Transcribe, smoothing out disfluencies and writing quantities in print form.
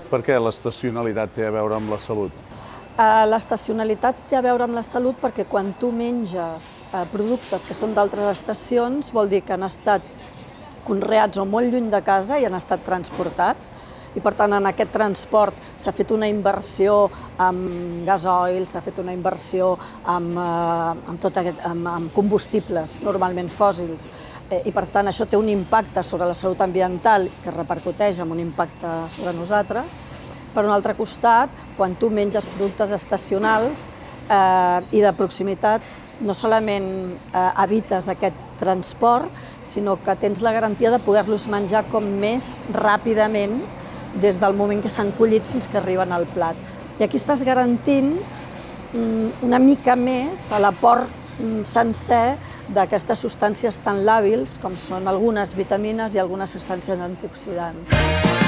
Per què l'estacionalitat té a veure amb la salut? L'estacionalitat té a veure amb la salut perquè quan tu menges productes que són d'altres estacions vol dir que han estat conreats o molt lluny de casa i han estat transportats i per tant en aquest transport s'ha fet una inversió en gasoil, s'ha fet una inversió en combustibles normalment fòssils i per tant això té un impacte sobre la salut ambiental que repercuteix en un impacte sobre nosaltres. Per un altre costat, quan tu menges productes estacionals i de proximitat, no solament evites aquest transport, sinó que tens la garantia de poder-los menjar com més ràpidament des del moment que s'han collit fins que arriben al plat. I aquí estàs garantint una mica més a l'aport sencer d'aquestes substàncies tan làbils com són algunes vitamines i algunes substàncies antioxidants.